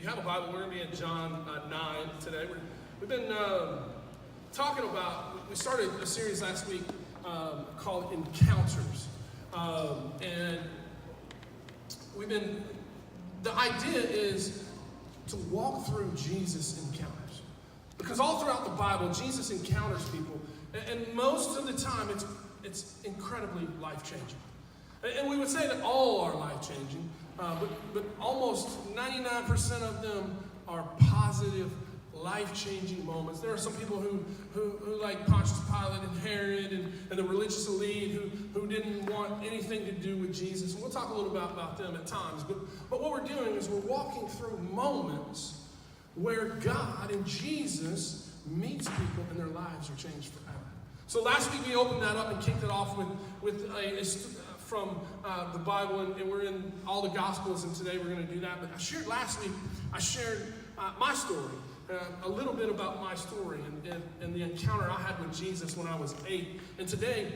you have a Bible, we're going to be in John 9 today. We've been talking about, we started a series last week called Encounters. And the idea is to walk through Jesus' encounters. Because all throughout the Bible, Jesus encounters people. And most of the time, it's incredibly life-changing. And we would say that all are life-changing, but almost 99% of them are positive, life-changing moments. There are some people who like Pontius Pilate and Herod and the religious elite who didn't want anything to do with Jesus. And we'll talk a little about them at times. But what we're doing is we're walking through moments where God and Jesus meets people and their lives are changed forever. So last week we opened that up and kicked it off with from the Bible, and we're in all the Gospels, and today we're going to do that. But last week I shared my story, a little bit about my story and the encounter I had with Jesus when I was 8. And today,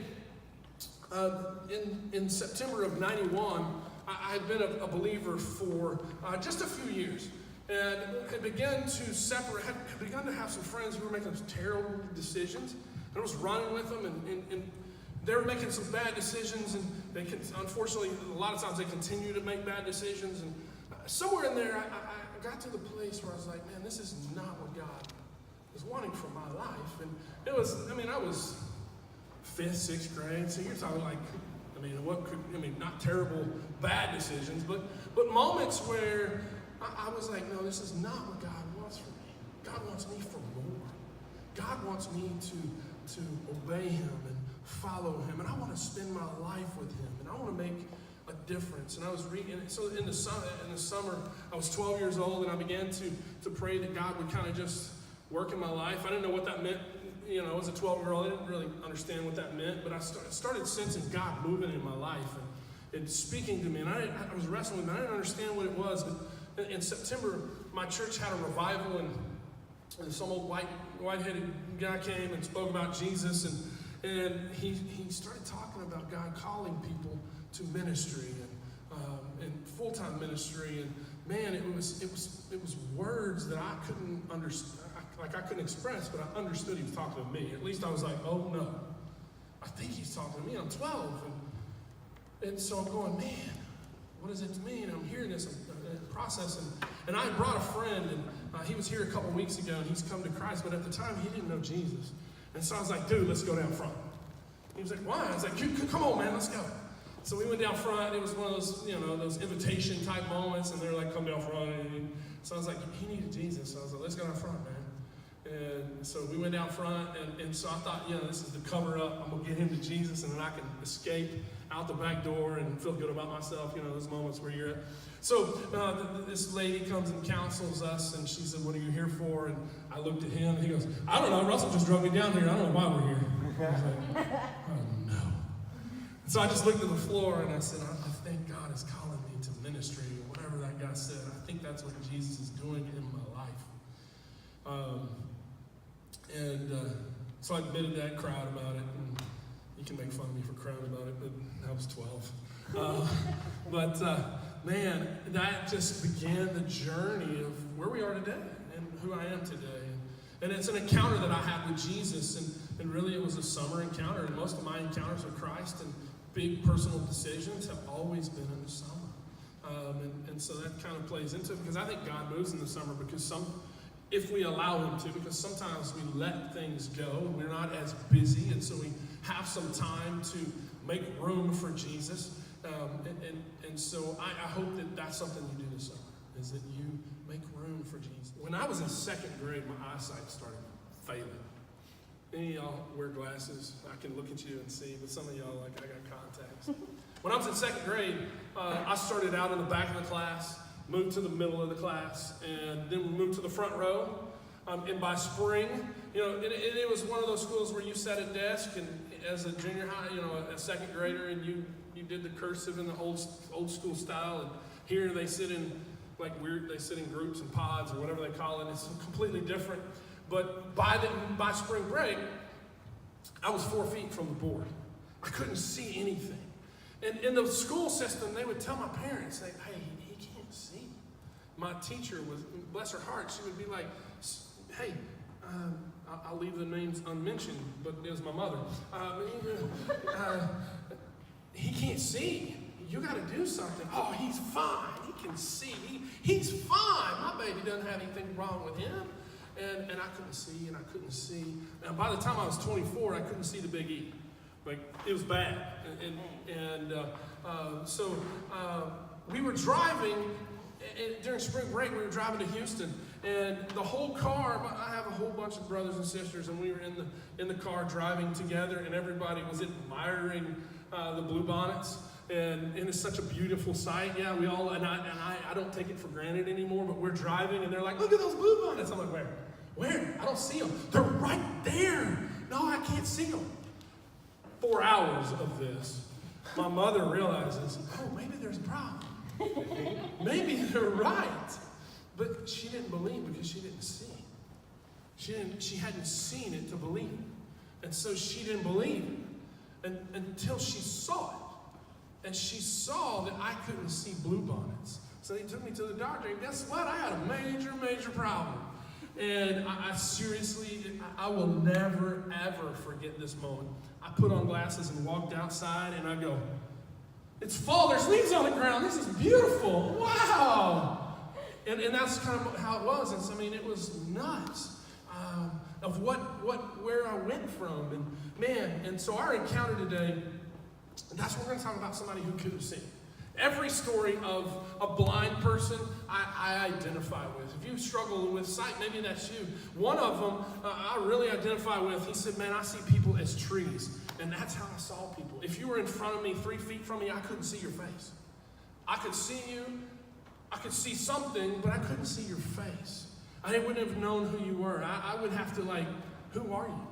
in September of 91, I had been a believer for just a few years. And had begun to have some friends who were making some terrible decisions. And I was running with them, and they were making some bad decisions, and unfortunately, a lot of times they continue to make bad decisions. And somewhere in there, I got to the place where I was like, man, this is not what God was wanting for my life. And I was 5th, 6th grade, so you're talking like, not terrible, bad decisions, but moments where I was like, no, this is not what God wants for me. God wants me for more. God wants me to obey Him and follow Him, and I want to spend my life with Him, and I want to make a difference. And I was reading, so in the summer, I was 12 years old, and I began to pray that God would kind of just work in my life. I didn't know what that meant. As a 12-year-old, I didn't really understand what that meant, but I started sensing God moving in my life and speaking to me, and I was wrestling with it. I didn't understand what it was, but in September, my church had a revival, and some old white-headed guy came and spoke about Jesus, and he started talking about God calling people to ministry and full-time ministry, and man, it was words that I couldn't understand. I couldn't express, but I understood he was talking to me. At least I was like, oh no, I think he's talking to me. I'm 12. And so I'm going, man, what does it mean? I'm hearing this, I'm processing. And I brought a friend, and he was here a couple weeks ago, and he's come to Christ, but at the time he didn't know Jesus. And so I was like, dude, let's go down front. He was like, why? I was like, come on, man, let's go. So we went down front. It was one of those, those invitation type moments, and they were like, come down front. So I was like, he needed Jesus. So I was like, let's go down front, man. And so we went down front, and so I thought, this is the cover up. I'm going to get him to Jesus, and then I can escape out the back door and feel good about myself, those moments where you're at. So this lady comes and counsels us, and she said, what are you here for? And I looked at him, and he goes, I don't know, Russell just drove me down here. I don't know why we're here. I was like, oh no. And so I just looked at the floor, and I said, I think God is calling me to ministry, or whatever that guy said. I think that's what Jesus is doing in my life. So I admitted that, cried about it, and you can make fun of me for crying about it, but I was 12. Man, that just began the journey of where we are today and who I am today. And it's an encounter that I had with Jesus, and really it was a summer encounter, and most of my encounters with Christ and big personal decisions have always been in the summer. And so that kind of plays into it, because I think God moves in the summer if we allow Him to, because sometimes we let things go and we're not as busy, and so we have some time to make room for Jesus. And so I hope that that's something you do this summer, is that you make room for Jesus. When I was in 2nd grade, my eyesight started failing. Any of y'all wear glasses? I can look at you and see, but some of y'all, I got contacts. When I was in 2nd grade, I started out in the back of the class, moved to the middle of the class, and then we moved to the front row. And by spring, it was one of those schools where you sat at desk, and as a junior high, a 2nd grader, and you did the cursive in the old school style. And here they sit in they sit in groups and pods or whatever they call it. It's completely different. But by spring break, I was 4 feet from the board. I couldn't see anything. And in the school system, they would tell my parents, hey, he can't see. my teacher was, bless her heart, she would be like, hey, I'll leave the names unmentioned, but it was my mother. He can't see. You got to do something. Oh, he's fine. He can see. He's fine. My baby doesn't have anything wrong with him. And I couldn't see, and I couldn't see. And by the time I was 24, I couldn't see the big E. Like, it was bad. So we were driving, during spring break, we were driving to Houston. And the whole car, I have a whole bunch of brothers and sisters, and we were in the car driving together, and everybody was admiring the blue bonnets. And it's such a beautiful sight. Yeah, we all, and I don't take it for granted anymore, but we're driving, and they're like, look at those blue bonnets. I'm like, where? Where? I don't see them. They're right there. No, I can't see them. 4 hours of this, my mother realizes, oh, maybe there's a problem. Maybe they're right. But she didn't believe because she didn't see. She hadn't seen it to believe it. And so she didn't believe it until she saw it. And she saw that I couldn't see blue bonnets. So they took me to the doctor, and guess what? I had a major, major problem. And I seriously, I will never, ever forget this moment. I put on glasses and walked outside, and I go, it's fall, there's leaves on the ground, this is beautiful, wow! And that's kind of how it was. And so, I mean, it was nuts of where I went from. And man, and so our encounter today, that's what we're going to talk about, somebody who couldn't see. Every story of a blind person, I identify with. If you struggle with sight, maybe that's you. One of them I really identify with. He said, man, I see people as trees. And that's how I saw people. If you were in front of me, 3 feet from me, I couldn't see your face. I could see you. I could see something, but I couldn't see your face. I wouldn't have known who you were. I would have to who are you?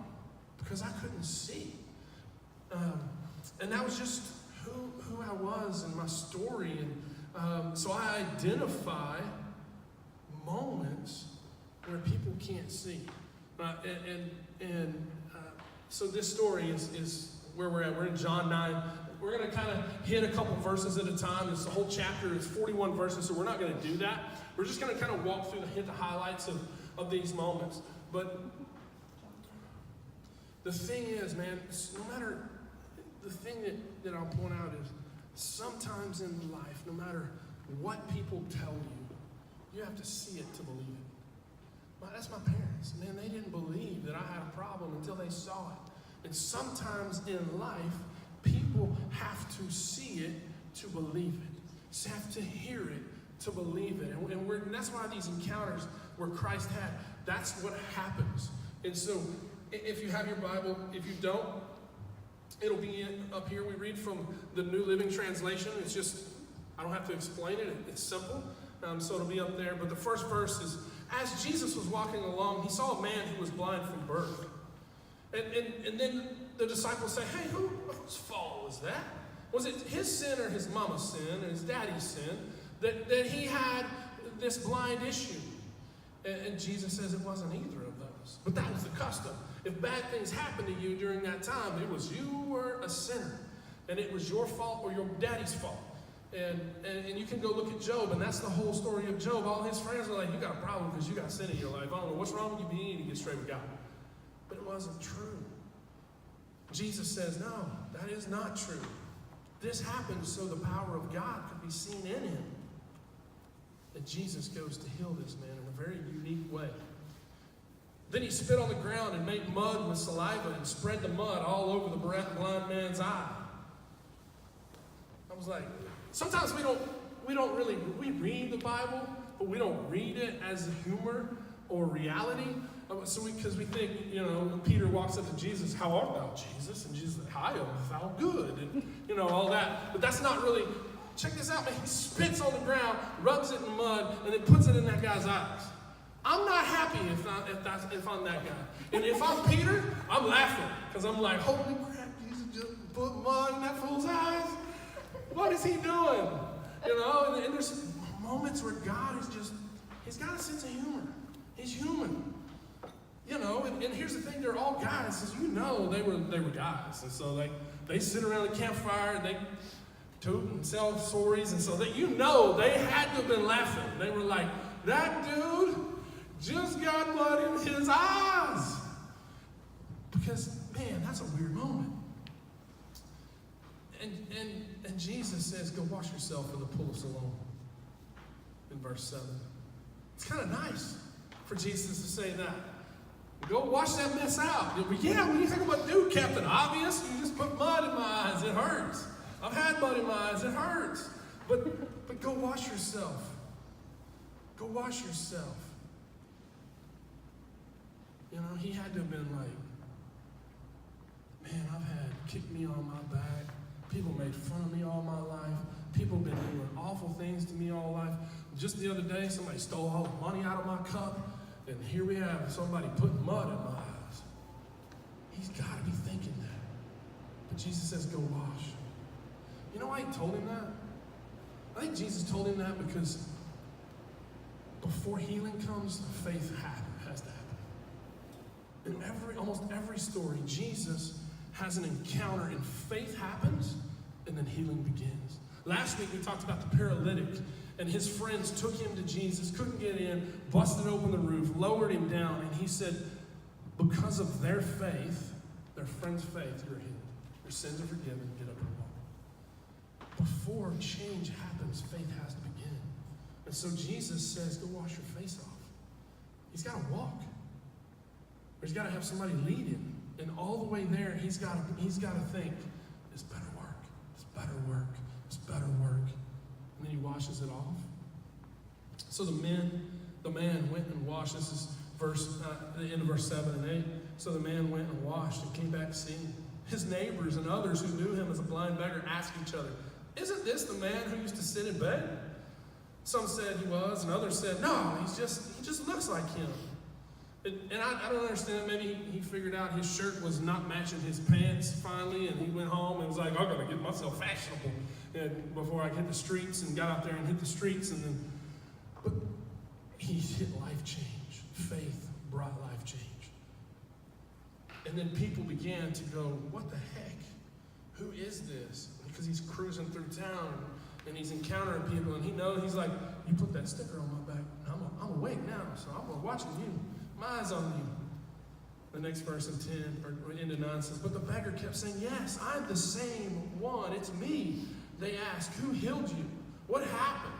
Because I couldn't see. And that was just who I was and my story. And so I identify moments where people can't see. So this story is where we're at. We're in John 9. We're going to kind of hit a couple verses at a time. This whole chapter is 41 verses, so we're not going to do that. We're just going to kind of walk through hit the highlights of these moments. But the thing is, man, no matter, the thing that I'll point out is sometimes in life, no matter what people tell you, you have to see it to believe it. Well, that's my parents. Man, they didn't believe that I had a problem until they saw it. And sometimes in life, people have to see it to believe it. Have to hear it to believe it. And that's why these encounters where Christ had, that's what happens. And so, if you have your Bible, if you don't, it'll be up here. We read from the New Living Translation. It's just, I don't have to explain it. It's simple. So it'll be up there. But the first verse is, as Jesus was walking along, he saw a man who was blind from birth. And then the disciples say, hey, whose fault was that? Was it his sin or his mama's sin or his daddy's sin that he had this blind issue? And Jesus says it wasn't either of those. But that was the custom. If bad things happened to you during that time, it was you were a sinner. And it was your fault or your daddy's fault. And you can go look at Job, and that's the whole story of Job. All his friends were like, you got a problem because you got sin in your life. I don't know what's wrong with you, but you need to get straight with God. But it wasn't true. Jesus says, no, that is not true. This happened so the power of God could be seen in him. And Jesus goes to heal this man in a very unique way. Then he spit on the ground and made mud with saliva and spread the mud all over the blind man's eye. I was like, sometimes we read the Bible, but we don't read it as humor or reality. Because we think, when Peter walks up to Jesus, how art thou, Jesus? And Jesus is like, hi, thou good, and all that. But that's not really, check this out, man. He spits on the ground, rubs it in mud, and then puts it in that guy's eyes. I'm not happy if I'm that guy. And if I'm Peter, I'm laughing. Because I'm like, holy crap, Jesus just put mud in that fool's eyes? What is he doing? And there's moments where God is just, he's got a sense of humor. He's human. And here's the thing, they're all guys, as they were guys. And so they sit around the campfire and they toot and tell stories. And so they had to have been laughing. They were like, that dude just got blood in his eyes. Because, man, that's a weird moment. And Jesus says, go wash yourself in the pool of Siloam. In verse 7. It's kind of nice for Jesus to say that. Go wash that mess out. Yeah, when you think about dude, Captain Obvious, you just put mud in my eyes. It hurts. I've had mud in my eyes. It hurts. But go wash yourself. Go wash yourself. You know, he had to have been like, man, I've had kicked me on my back. People made fun of me all my life. People have been doing awful things to me all life. Just the other day, somebody stole all the money out of my cup. And here we have somebody putting mud in my eyes. He's got to be thinking that. But Jesus says, go wash. You know why he told him that? I think Jesus told him that because before healing comes, faith has to happen. In almost every story, Jesus has an encounter and faith happens and then healing begins. Last week we talked about the paralytic and his friends took him to Jesus, couldn't get in, busted open the roof, lowered him down, and he said, because of their faith, their friend's faith, you're healed. Your sins are forgiven, get up and walk. Before change happens, faith has to begin. And so Jesus says, go wash your face off. He's got to walk. Or he's got to have somebody lead him. And all the way there, he's got to think, this better work, this better work, this better work. And then he washes it off. So the man went and washed. This is the end of verse 7 and 8. So the man went and washed and came back seeing. His neighbors and others who knew him as a blind beggar asked each other, isn't this the man who used to sit and beg? Some said he was, and others said, no, he just looks like him. And I don't understand. Maybe he figured out his shirt was not matching his pants finally, and he went home and was like, I gotta get myself fashionable before I hit the streets, and got out there and hit the streets. But he hit life change. Faith brought life change. And then people began to go, what the heck? Who is this? Because he's cruising through town and he's encountering people, and he's like, you put that sticker on my back. I'm awake now, so I'm watching you. My eyes on you. The next verse in 10 or into 9 says, but the beggar kept saying, yes, I'm the same one. It's me. They asked, who healed you? What happened?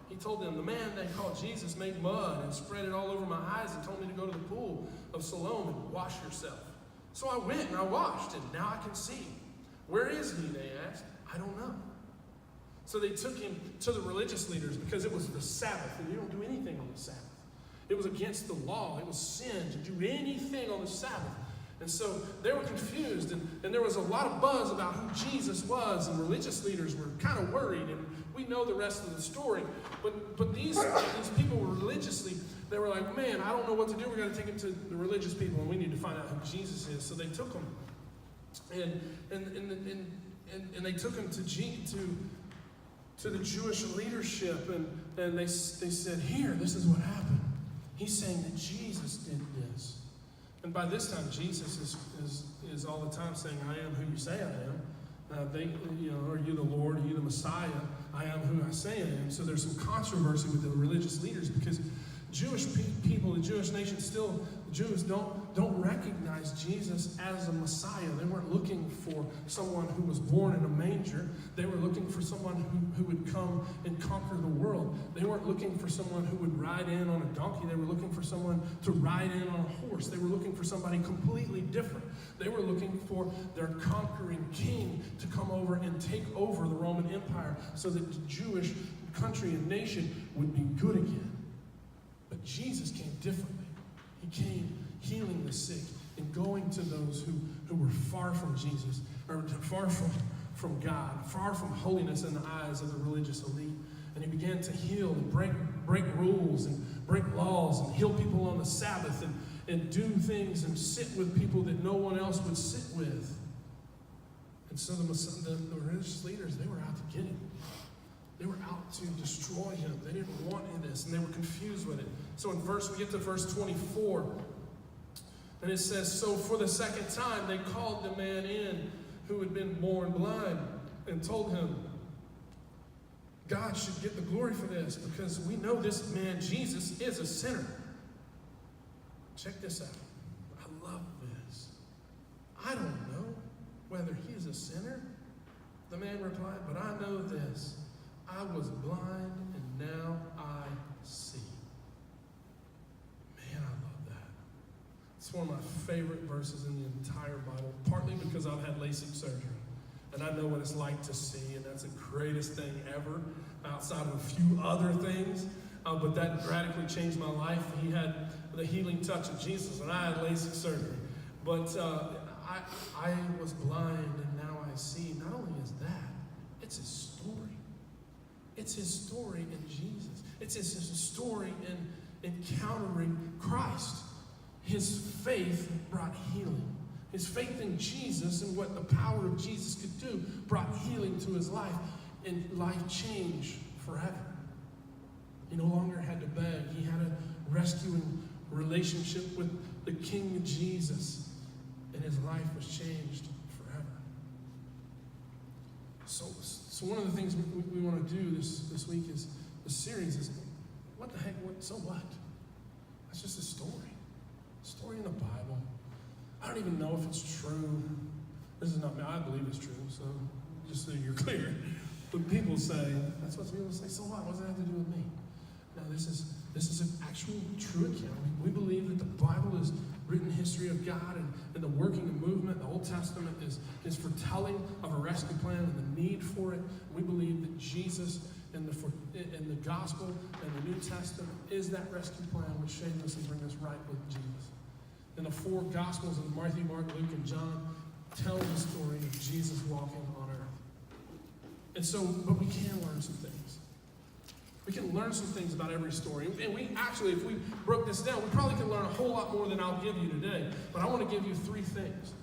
He told them, the man they called Jesus made mud and spread it all over my eyes and told me to go to the pool of Siloam and wash yourself. So I went and I washed, and now I can see. Where is he? They asked. I don't know. So they took him to the religious leaders because it was the Sabbath, and you don't do anything on the Sabbath. It was against the law. It was sin to do anything on the Sabbath. And so they were confused, and there was a lot of buzz about who Jesus was, and religious leaders were kind of worried, and we know the rest of the story. But these people were religiously, they were like, man, I don't know what to do. We're going to take him to the religious people, and we need to find out who Jesus is. So they took him, and they took him to the Jewish leadership, and they said, here, this is what happened. He's saying that Jesus did this. And by this time, Jesus is all the time saying, I am who you say I am. Are you the Lord? Are you the Messiah? I am who I say I am. So there's some controversy with the religious leaders because Jewish people, the Jewish nation, still, the Jews don't recognize Jesus as a Messiah. They weren't looking for someone who was born in a manger. They were looking for someone who would come and conquer the world. They weren't looking for someone who would ride in on a donkey. They were looking for someone to ride in on a horse. They were looking for somebody completely different. They were looking for their conquering king to come over and take over the Roman Empire so that the Jewish country and nation would be good again. But Jesus came differently. He came healing the sick and going to those who were far from Jesus, or far from God, far from holiness in the eyes of the religious elite. And he began to heal and break rules and break laws and heal people on the Sabbath and do things and sit with people that no one else would sit with. And so the religious leaders, they were out to get him. They were out to destroy him. They didn't want this, and they were confused with it. So we get to verse 24, and it says, so for the second time they called the man in who had been born blind and told him, God should get the glory for this because we know this man, Jesus, is a sinner. Check this out. I love this. I don't know whether he is a sinner, the man replied, but I know this. I was blind and now I see. Man, I love that. It's one of my favorite verses in the entire Bible, partly because I've had LASIK surgery. And I know what it's like to see, and that's the greatest thing ever, outside of a few other things. But that radically changed my life. He had the healing touch of Jesus, and I had LASIK surgery. But I was blind, and now I see. Not only is that, it's his story. It's his story in Jesus. It's his story in encountering Christ. His faith brought healing. His faith in Jesus and what the power of Jesus could do brought healing to his life, and life changed forever. He no longer had to beg. He had a rescuing relationship with the King Jesus, and his life was changed forever. So one of the things we want to do this week is, this series is, what the heck, so what? That's just a story. A story in the Bible. I don't even know if it's true. This is not me. I believe it's true, so just so you're clear. But people say, that's what people say, so what? What does that have to do with me? No, this is an actual true account. We believe that the Bible is written history of God and the working and movement. The Old Testament is foretelling of a rescue plan and the need for it. We believe that Jesus in the gospel and the New Testament is that rescue plan which saves us and brings us right with Jesus. And the four Gospels of Matthew, Mark, Luke, and John tell the story of Jesus walking on earth. And so, but we can learn some things. We can learn some things about every story. And we actually, if we broke this down, we probably could learn a whole lot more than I'll give you today. But I want to give you three things.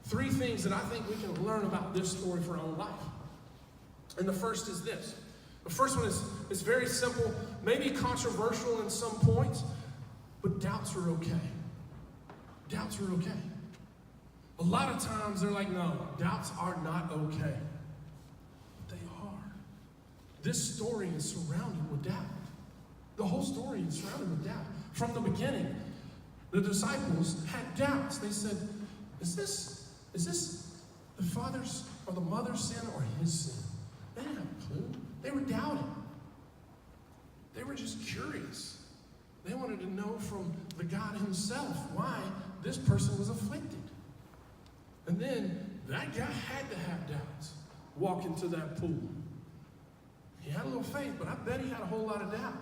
Three things that I think we can learn about this story for our own life. And the first is this. The first one is very simple, maybe controversial in some points, but doubts are okay. Doubts are okay. A lot of times they're like, no, doubts are not okay. But they are. This story is surrounded with doubt. The whole story is surrounded with doubt. From the beginning, the disciples had doubts. They said, is this the father's or the mother's sin or his sin? They didn't have a clue. They were doubting. They were just curious. They wanted to know from the God himself why this person was afflicted. And then that guy had to have doubts. Walk into that pool. He had a little faith, but I bet he had a whole lot of doubt.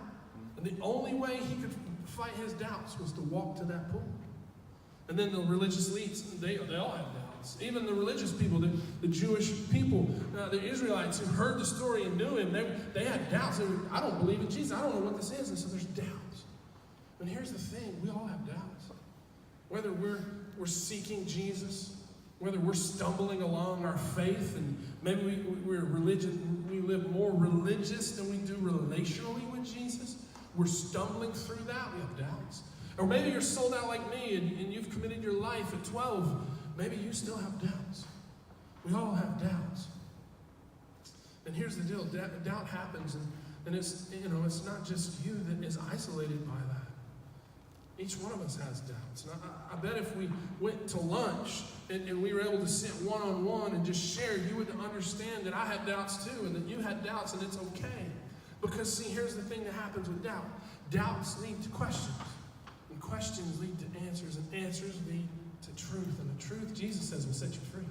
And the only way he could fight his doubts was to walk to that pool. And then the religious leaders, they all had doubts. Even the religious people, the Jewish people, the Israelites who heard the story and knew him, they had doubts. They were, I don't believe in Jesus. I don't know what this is. And so there's doubts. And here's the thing, we all have doubts. Whether we're seeking Jesus, whether we're stumbling along our faith, and maybe we're religion, we live more religious than we do relationally with Jesus. We're stumbling through that, we have doubts. Or maybe you're sold out like me and you've committed your life at 12. Maybe you still have doubts. We all have doubts. And here's the deal, doubt happens, and it's not just you that is isolated by that. Each one of us has doubts. And I bet if we went to lunch and we were able to sit one-on-one and just share, you would understand that I had doubts too, and that you had doubts, and it's okay. Because see, here's the thing that happens with doubt. Doubts lead to questions. And questions lead to answers, and answers lead to truth. And the truth, Jesus says, will set you free.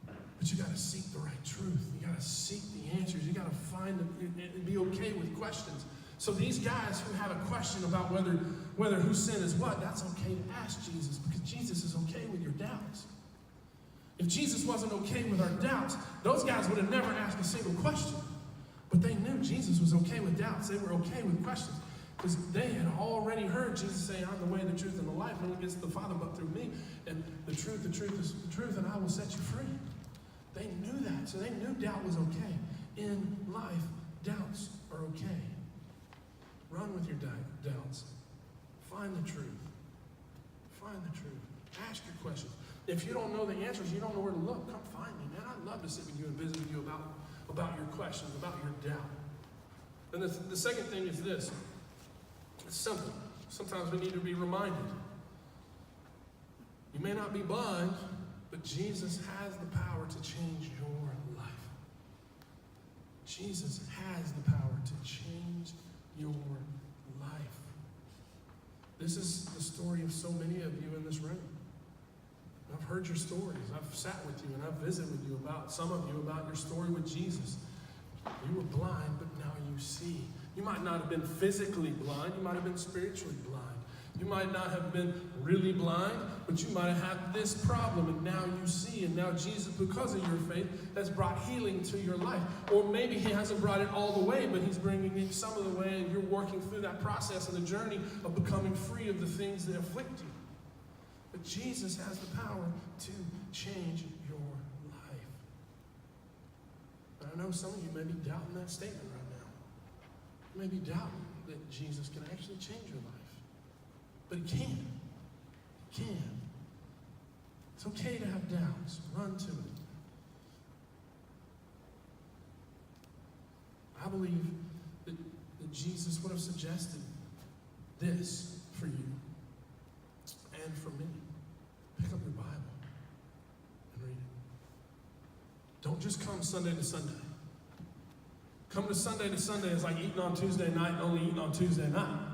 But you got to seek the right truth. You got to seek the answers. You got to find and be okay with questions. So these guys who have a question about whether whose sin is what, that's okay to ask Jesus, because Jesus is okay with your doubts. If Jesus wasn't okay with our doubts, those guys would have never asked a single question. But they knew Jesus was okay with doubts. They were okay with questions, because they had already heard Jesus say, I'm the way, the truth, and the life. No one gets to the Father but through me. And the truth is the truth, and I will set you free. They knew that, so they knew doubt was okay. In life, doubts are okay. Run with your doubts. Find the truth. Find the truth. Ask your questions. If you don't know the answers, you don't know where to look, come find me, man. I'd love to sit with you and visit with you about your questions, about your doubt. And the second thing is this. It's simple. Sometimes we need to be reminded. You may not be blind, but Jesus has the power to change your life. Jesus has the power to change your life. This is the story of so many of you in this room. I've heard your stories. I've sat with you and I've visited with you about, some of you, about your story with Jesus. You were blind, but now you see. You might not have been physically blind. You might have been spiritually blind. You might not have been really blind, but you might have had this problem, and now you see. And now Jesus, because of your faith, has brought healing to your life. Or maybe he hasn't brought it all the way, but he's bringing it some of the way, and you're working through that process and the journey of becoming free of the things that afflict you. But Jesus has the power to change your life. And I know some of you may be doubting that statement right now. You may be doubting that Jesus can actually change your life. But he can. He can. It's okay to have doubts. Run to it. I believe that Jesus would have suggested this for you and for me. Pick up your Bible and read it. Don't just come Sunday to Sunday. Come to Sunday is like eating on Tuesday night and only eating on Tuesday night.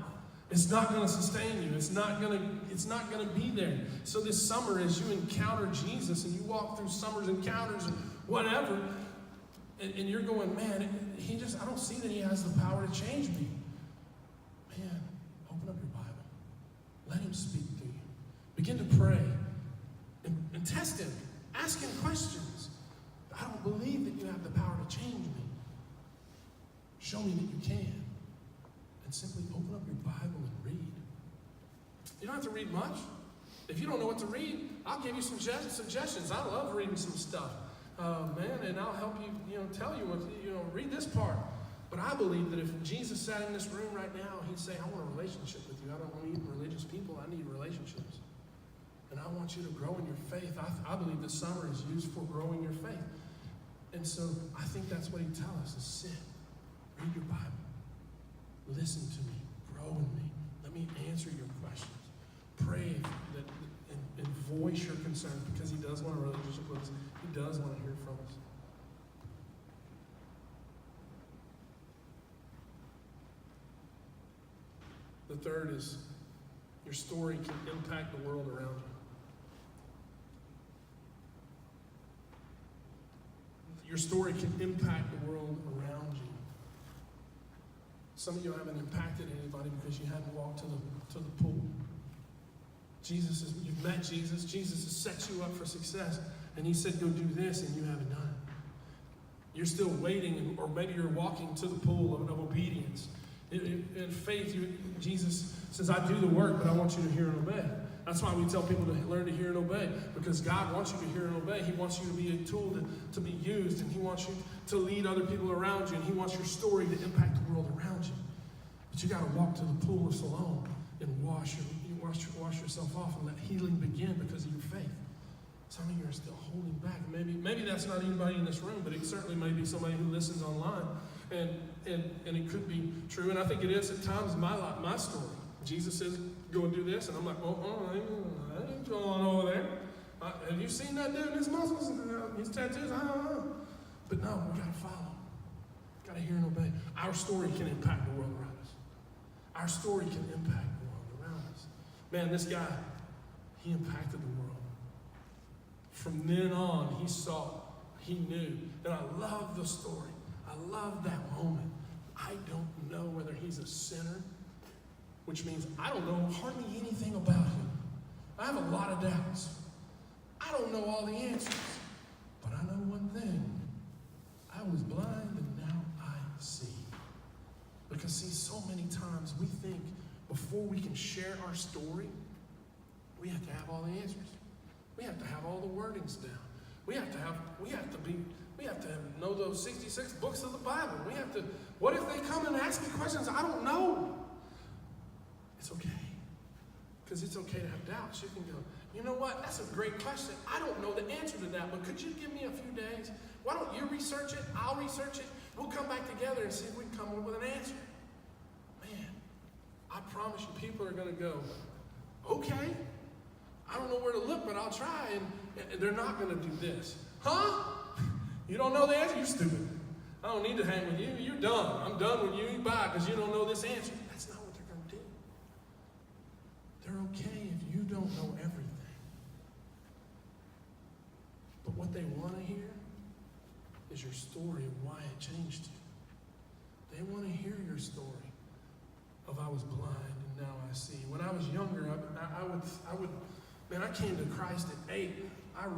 It's not going to sustain you. It's not going to be there. So this summer, as you encounter Jesus and you walk through summer's encounters and whatever, and you're going, man, I don't see that he has the power to change me. Man, open up your Bible. Let him speak to you. Begin to pray and test him. Ask him questions. I don't believe that you have the power to change me. Show me that you can. And simply open up your Bible and read. You don't have to read much. If you don't know what to read, I'll give you some suggestions. I love reading some stuff, and I'll help you, tell you what, read this part. But I believe that if Jesus sat in this room right now, he'd say, I want a relationship with you. I don't need religious people. I need relationships. And I want you to grow in your faith. I believe the summer is used for growing your faith. And so I think that's what he'd tell us, is sit, read your Bible. Listen to me. Grow in me. Let me answer your questions. Pray and voice your concerns, because he does want a relationship with us. He does want to hear from us. The third is your story can impact the world around you. Your story can impact the world around you. Some of you haven't impacted anybody because you hadn't walked to the pool. You've met Jesus. Jesus has set you up for success. And he said, go do this, and you haven't done it. You're still waiting, or maybe you're walking to the pool of obedience. In faith, Jesus says, I do the work, but I want you to hear and obey. That's why we tell people to learn to hear and obey, because God wants you to hear and obey. He wants you to be a tool to be used, and he wants you to lead other people around you, and he wants your story to impact the world around you. But you got to walk to the pool of Siloam and wash yourself off and let healing begin because of your faith. Some of you are still holding back. Maybe that's not anybody in this room, but it certainly may be somebody who listens online, and it could be true, and I think it is at times my story. Jesus says, go and do this, and I'm like, I ain't going over there. Have you seen that dude, his muscles, his tattoos? I don't know. But no, we got to follow. Got to hear and obey. Our story can impact the world around us. Our story can impact the world around us. Man, this guy, he impacted the world. From then on, he saw, he knew. And I love the story. I love that moment. I don't know whether he's a sinner, which means I don't know hardly anything about him. I have a lot of doubts. I don't know all the answers. But I know one thing. I was blind and now I see. Because see, so many times we think before we can share our story, we have to have all the answers. We have to have all the wordings down. We have to know those 66 books of the Bible. What if they come and ask me questions I don't know? It's okay. Because it's okay to have doubts. You can go, you know what? That's a great question. I don't know the answer to that, but could you give me a few days? Why don't you research it? I'll research it. We'll come back together and see if we can come up with an answer. Man, I promise you, people are going to go, okay, I don't know where to look, but I'll try. And they're not going to do this. Huh? You don't know the answer? You're stupid. I don't need to hang with you. You're done. I'm done with you. Bye, because you don't know this answer. That's not what they're going to do. They're okay if you don't know everything. But what they want to hear is your story of why it changed you. They want to hear your story of I was blind and now I see. When I was younger, I came to Christ at 8. I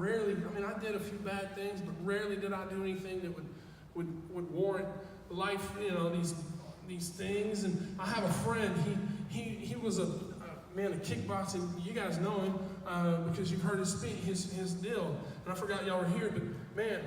did a few bad things, but rarely did I do anything that would warrant life, these things. And I have a friend, he was a kickboxing, you guys know him because you've heard his deal. And I forgot y'all were here, but man,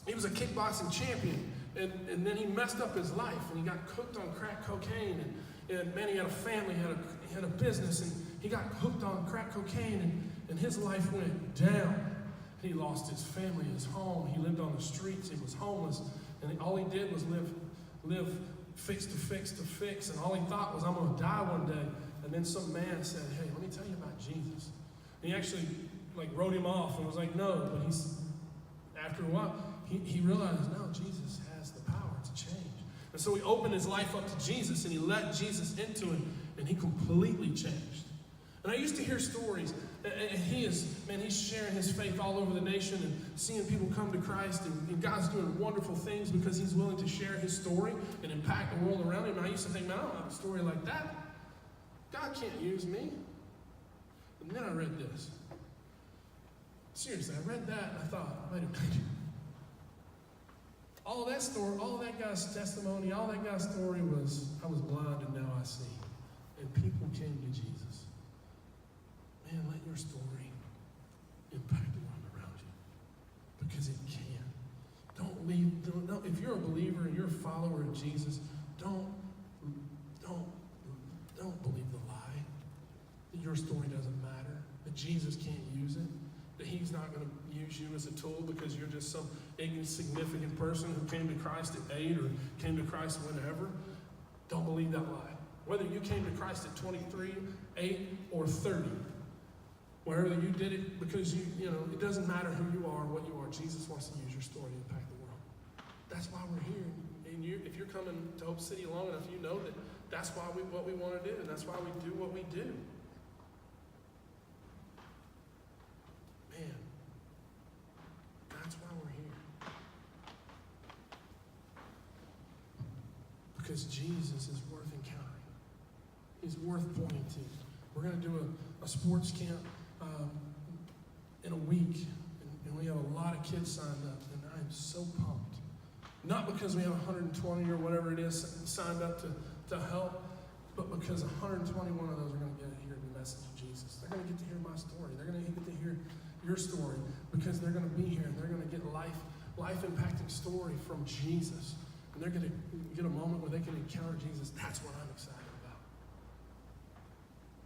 he was a kickboxing champion. And then he messed up his life, and he got hooked on crack cocaine. And man, he had a family, he had a business, and he got hooked on crack cocaine, and his life went down. He lost his family, his home. He lived on the streets. He was homeless, and all he did was live fix to fix. And all he thought was, I'm going to die one day. And then some man said, hey, let me tell you about Jesus. And he actually wrote him off and was like, no. But after a while, he realized, no, Jesus has the power to change. And so he opened his life up to Jesus, and he let Jesus into him, and he completely changed. And I used to hear stories, and he's sharing his faith all over the nation and seeing people come to Christ, and God's doing wonderful things because he's willing to share his story and impact the world around him. And I used to think, man, I don't have a story like that. God can't use me. And then I read this. Seriously, I read that and I thought, wait a minute. All of that story, all of that guy's testimony, all that guy's story was, I was blind and now I see. And people came to Jesus. Man, let your story impact the world around you. Because it can. Don't, if you're a believer and you're a follower of Jesus, don't believe the lie that your story doesn't matter, that Jesus can't use it, that he's not going to use you as a tool because you're just some insignificant person who came to Christ at 8 or came to Christ whenever. Don't believe that lie. Whether you came to Christ at 23, 8, or 30, wherever you did it, because it doesn't matter who you are or what you are. Jesus wants to use your story to impact the world. That's why we're here. And if you're coming to Hope City long enough, you know that that's what we want to do, and that's why we do what we do. Man, that's why we're here. Because Jesus is worth encountering. He's worth pointing to. We're going to do a sports camp in a week, and we have a lot of kids signed up, and I'm so pumped. Not because we have 120 or whatever it is signed up to help, but because 121 of those are going to get to hear the message of Jesus. They're going to get to hear my story. They're going to get to hear your story because they're going to be here and they're going to get life-impacting story from Jesus. And they're going to get a moment where they can encounter Jesus. That's what I'm excited about.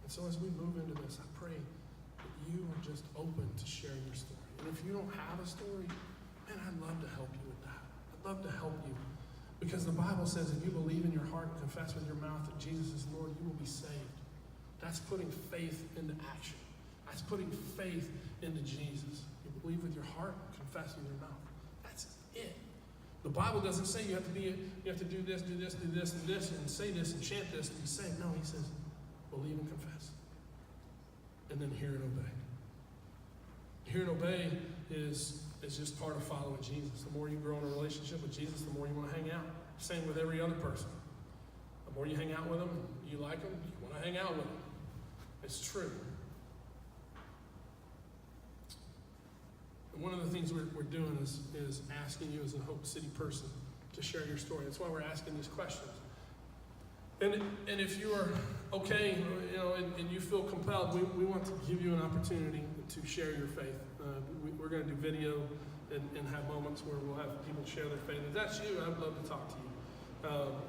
And so as we move into this, I pray that you are just open to sharing your story. And if you don't have a story, man, I'd love to help you with that. I'd love to help you. Because the Bible says if you believe in your heart and confess with your mouth that Jesus is Lord, you will be saved. That's putting faith into action. That's putting faith into Jesus. You believe with your heart, confess with your mouth. That's it. The Bible doesn't say you have to do this, and say this and chant this to be saved. No, he says, believe and confess. And then hear and obey. Hear and obey is just part of following Jesus. The more you grow in a relationship with Jesus, the more you want to hang out. Same with every other person. The more you hang out with them, you like them, you want to hang out with them. It's true. And one of the things we're doing is asking you as a Hope City person to share your story. That's why we're asking these questions. And if you are okay, and you feel compelled, we want to give you an opportunity to share your faith. We're going to do video and have moments where we'll have people share their faith. If that's you, I'd love to talk to you.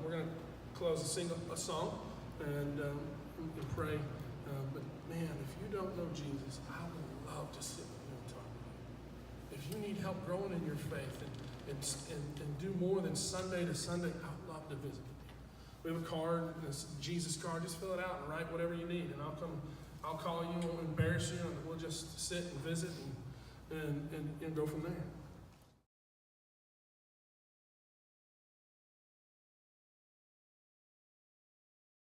We're going to close and sing a song and pray. But man, if you don't know Jesus, I would love to sit with you and talk to you. If you need help growing in your faith and do more than Sunday to Sunday, I would love to visit with you. We have a card, this Jesus card. Just fill it out and write whatever you need, and I'll call you, won't embarrass you, and we'll just sit and visit and go from there.